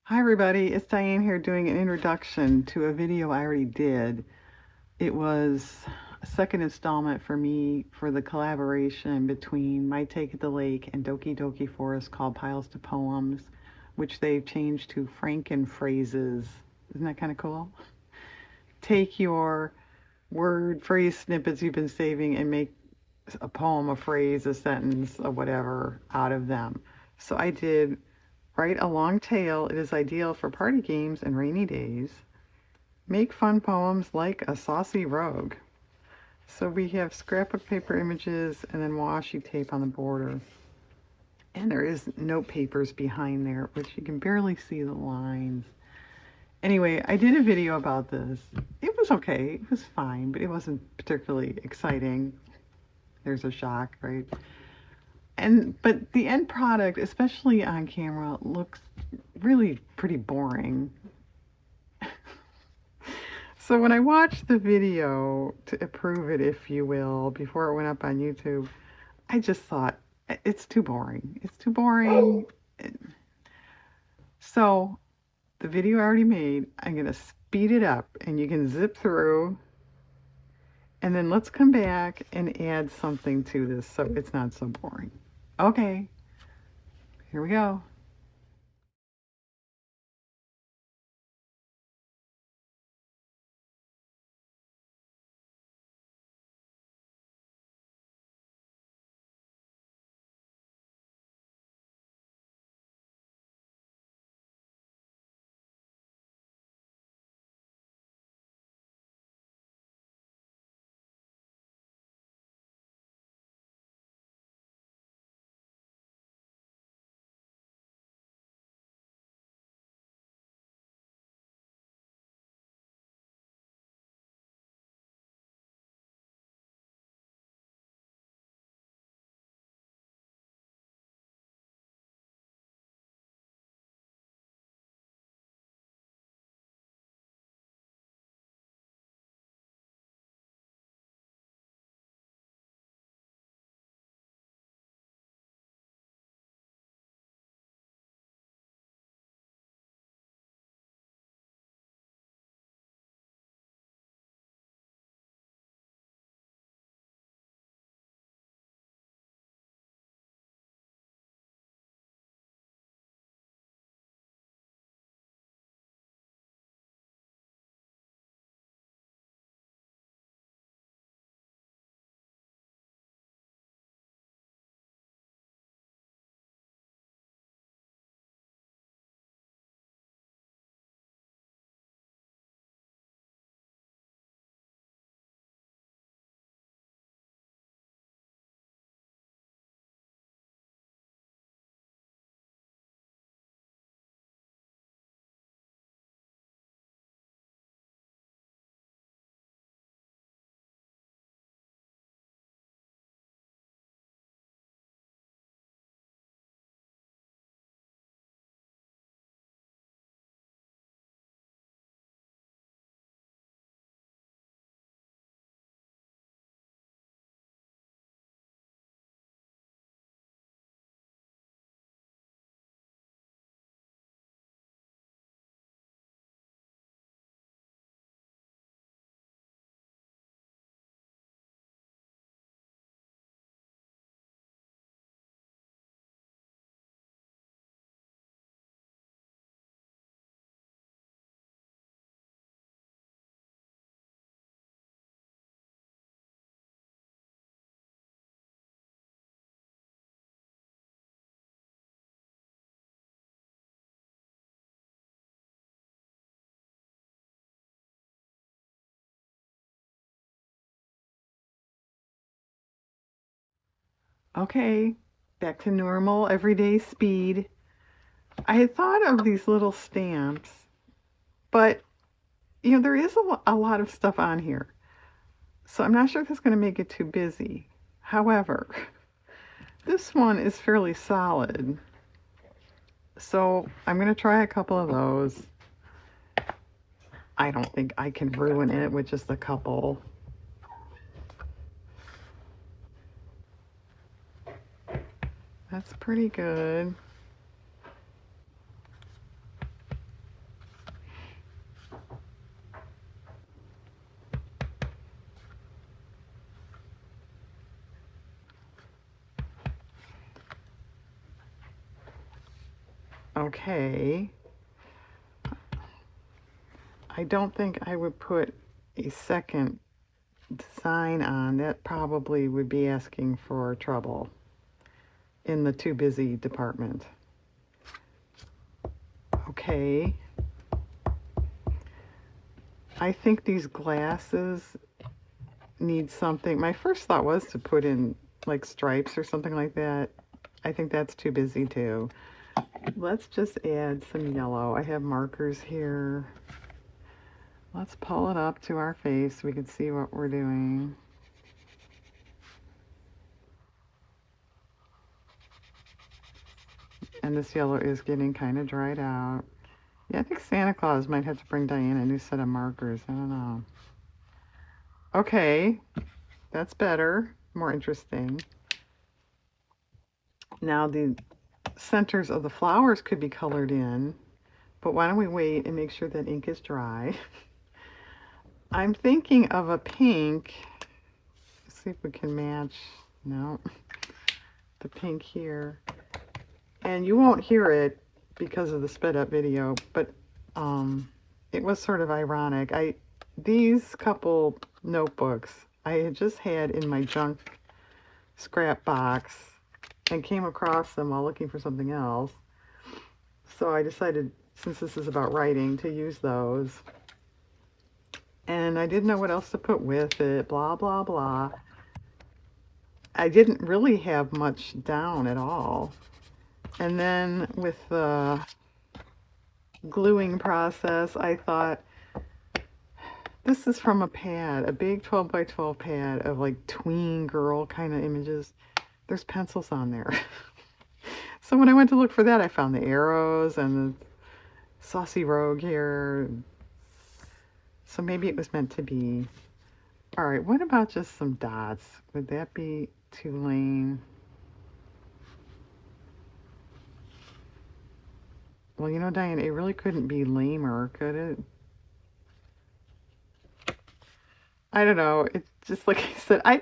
Hi everybody, it's Diane here doing an introduction to a video I already did. It was a second installment for me for the collaboration between My Take at the Lake and Doki Doki Forest called Pilestopoems, which they've changed to Frankenphrases. Isn't that kind of cool? Take your word phrase snippets you've been saving and make a poem, a phrase, a sentence, or whatever out of them. So I did write a long tale. It is ideal for party games and rainy days. Make fun poems like a saucy rogue. So we have scrapbook paper images and then washi tape on the border. And there is note papers behind there, which you can barely see the lines. Anyway, I did a video about this. It was okay. It was fine, but it wasn't particularly exciting. There's a shock, right? But the end product, especially on camera, looks really pretty boring. So when I watched the video to approve it, if you will, before it went up on YouTube, I just thought it's too boring. It's too boring. So the video I already made, I'm gonna speed it up and you can zip through, and then let's come back and add something to this so it's not so boring. Okay, here we go. Okay, back to normal everyday speed. I had thought of these little stamps, but there is a lot of stuff on here. So I'm not sure if it's going to make it too busy. However, this one is fairly solid. So I'm going to try a couple of those. I don't think I can ruin it with just a couple. That's pretty good. Okay. I don't think I would put a second design on. That probably would be asking for trouble in the too busy department. Okay. I think these glasses need something. My first thought was to put in like stripes or something like that. I think that's too busy too. Let's just add some yellow. I have markers here. Let's pull it up to our face so we can see what we're doing. And this yellow is getting kind of dried out. Yeah, I think Santa Claus might have to bring Diane a new set of markers. I don't know. Okay, that's better. More interesting. Now the centers of the flowers could be colored in, but why don't we wait and make sure that ink is dry. I'm thinking of a pink. Let's see if we can match. No, the pink here. And you won't hear it because of the sped up video, but it was sort of ironic. These couple notebooks I had just had in my junk scrap box and came across them while looking for something else. So I decided, since this is about writing, to use those. And I didn't know what else to put with it, blah, blah, blah. I didn't really have much down at all. And then with the gluing process, I thought, this is from a pad, a big 12 by 12 pad of like tween girl kind of images. There's pencils on there. So when I went to look for that, I found the arrows and the saucy rogue here. So maybe it was meant to be. All right, what about just some dots? Would that be too lame? Well, you know, Diane, it really couldn't be lamer, could it? I don't know. It's just like I said, I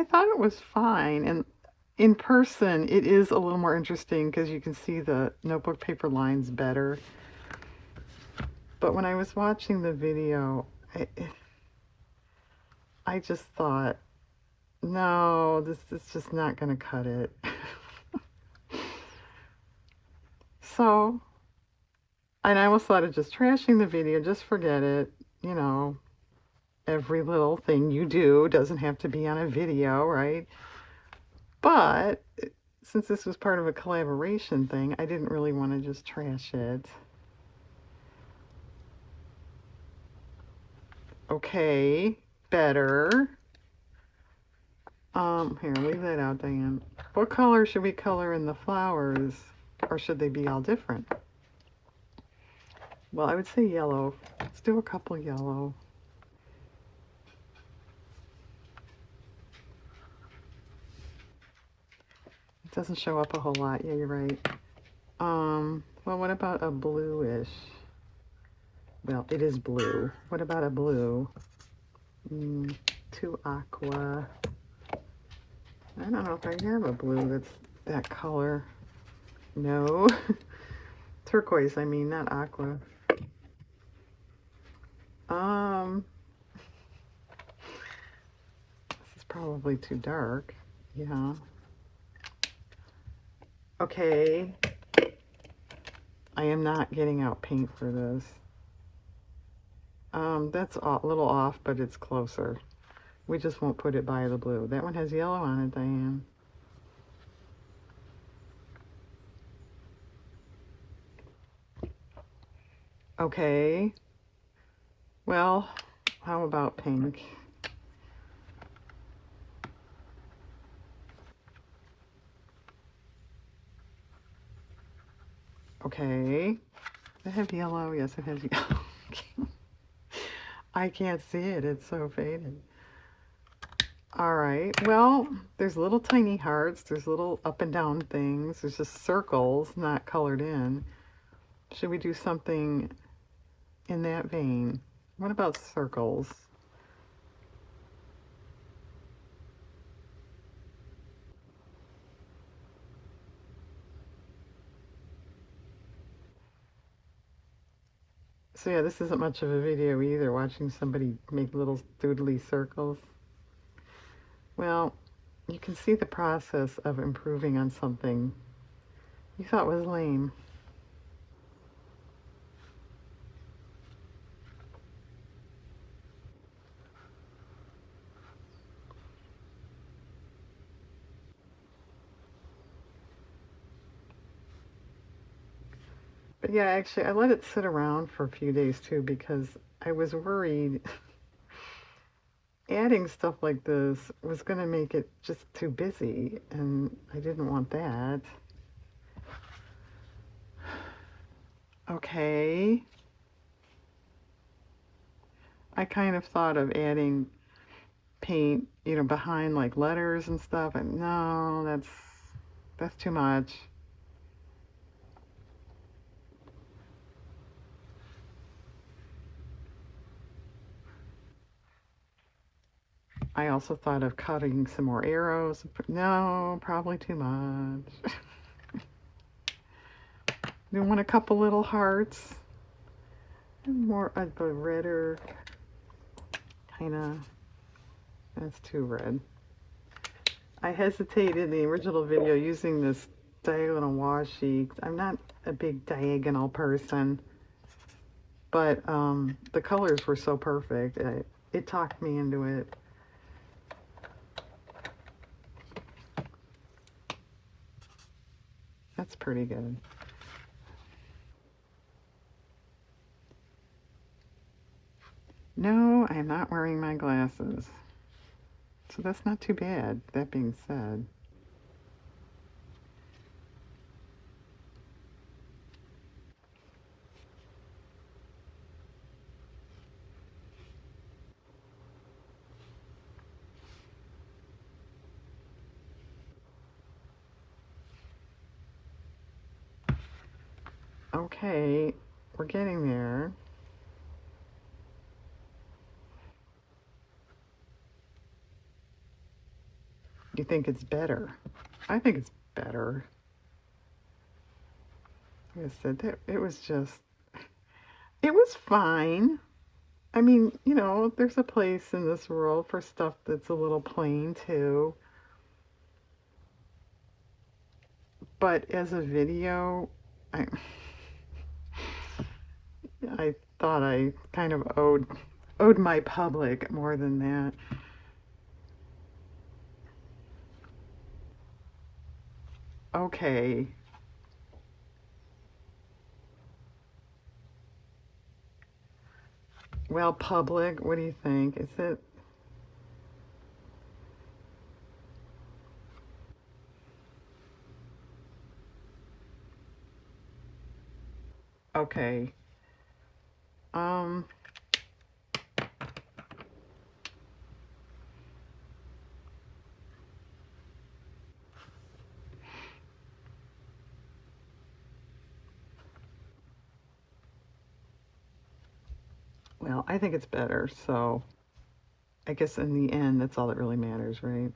thought it was fine. And in person, it is a little more interesting because you can see the notebook paper lines better. But when I was watching the video, I just thought, no, this is just not going to cut it. So, and I almost thought of just trashing the video, just forget it. You know, every little thing you do doesn't have to be on a video, right? But since this was part of a collaboration thing, I didn't really want to just trash it. Okay, better. Here, leave that out, Diane. What color should we color in the flowers? Or should they be all different? Well, I would say yellow. Let's do a couple yellow. It doesn't show up a whole lot. Yeah, you're right. Well, what about a bluish? Well, it is blue. What about a blue? Too aqua. I don't know if I have a blue that's that color. No. Turquoise, I mean, not aqua. This is probably too dark. Yeah. Okay. I am not getting out paint for this. That's a little off, but it's closer. We just won't put it by the blue. That one has yellow on it, Diane. Okay. Well, how about pink? Okay. Does it have yellow? Yes, it has yellow. I can't see it. It's so faded. All right. Well, there's little tiny hearts. There's little up and down things. There's just circles, not colored in. Should we do something in that vein? What about circles? So yeah, this isn't much of a video either, watching somebody make little doodly circles. Well, you can see the process of improving on something you thought was lame. But yeah, actually, I let it sit around for a few days too because I was worried adding stuff like this was going to make it just too busy, and I didn't want that. Okay. I kind of thought of adding paint, behind like letters and stuff, and no, that's too much. I also thought of cutting some more arrows. No, probably too much. We want a couple little hearts. And more of a redder kind of. That's too red. I hesitated in the original video using this diagonal washi. I'm not a big diagonal person, but the colors were so perfect. It talked me into it. That's pretty good. No, I'm not wearing my glasses. So that's not too bad, that being said. Okay, we're getting there. You think it's better? I think it's better. Like I said, it was just, it was fine. I mean, there's a place in this world for stuff that's a little plain too. But as a video, I, I thought I kind of owed my public more than that. Okay. Well, public, what do you think? Is it? Okay. Um, well, I think it's better, so I guess in the end, that's all that really matters, right?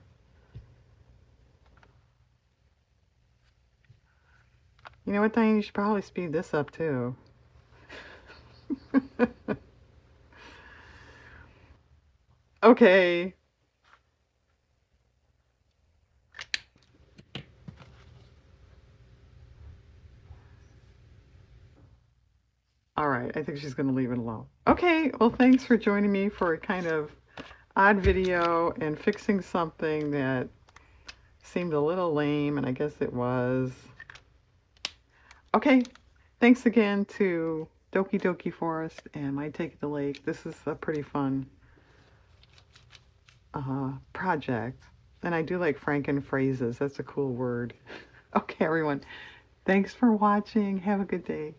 You know what, Diane? You should probably speed this up too. Okay. All right, I think she's going to leave it alone. Okay, well, thanks for joining me for a kind of odd video and fixing something that seemed a little lame, and I guess it was. Okay, thanks again to Doki Doki Forest and My Take at the Lake. This is a pretty fun project. And I do like Frankenphrases. That's a cool word. Okay, everyone. Thanks for watching. Have a good day.